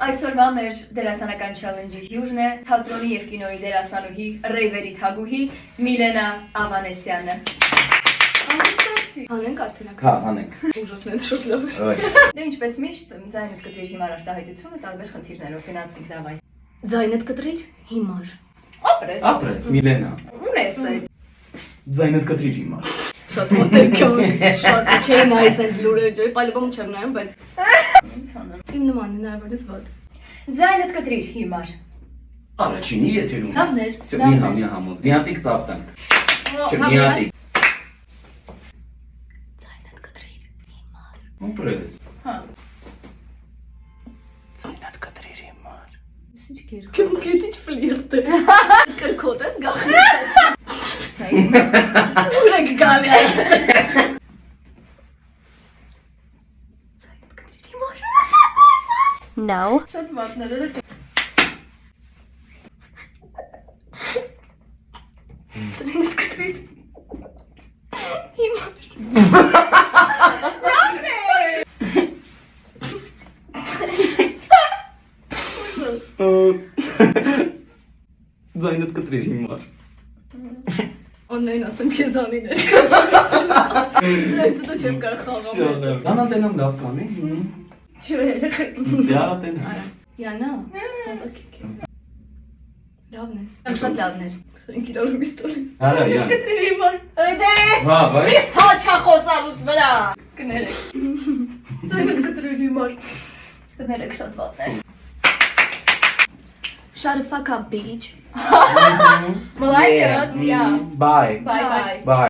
Այսօրվա մեր դերասանական չալենջի հյուրն է թատրոնի եւ կինոյի դերասանուհի Ռեյվերի թագուհի Միլենա Ավանեսյանը։ Հանենք արդյունակ։ Հա, հանենք։ Ужасно, шут լավ։ Դե ինչպես միշտ ձայնդ կտրիր հիմար արտահայտությունը տարբեր խնդիրներով ֆինանսիկ դավայ։ Ձայնդ կտրիր հիմար։ Ապրես։ Ապրես, Միլենա։ Ունես այդ։ Ձայնդ կտրիր հիմար։ Շատ մոտերքով, շատ չէի նայես այս լուրերը ջոյ, պալիբոմ չեմ նայում, բայց Ինչ անեմ։ իմ նման հնարավորինս վատ։ Ձայնդ կտրիր հիմար։ Առաջինի եթերում։ Լավներ, Всё, մի համոզ։ Միատիկ ծափտանք։ Չէ, միատիկ։ Ձայնդ կտրիր հիմար։ Ապրես։ Հա։ Ձայնդ կտրիր հիմար։ Ինչ գեր։ Քիմ քիչ ֆլիրտ է։ Կրկոտ ես գախի։ Ուրեք գալի այս։ Ձայնդ կտրիր հիմար։ Now։ Շատ վատներ է։ Ձայնդ կտրիր հիմար։ Ձայնդ կտրիր հիմար։ Աննային ասեմ քեզանին էր։ Ձայնդ դու չեմ կարող խաղալ։ Դանա տենամ լավ կանի։ Չէ, երեխեք։ Դիա տեն։ Յանա, հավաքեք։ Լավն ես։ Շատ լավն էր։ Խենք իրար ումից տոլիս։ Արա, յան։ Կտրիր հիմար։ Այդե։ Հա, վայ։ Հա չախոսալուց վրա։ Կներեք։ Ձայնդ կտրիր հիմար։ Կներեք շատ վատներ։ Shut the fuck up, bitch. Молодец, я. Bye. Bye bye. Bye.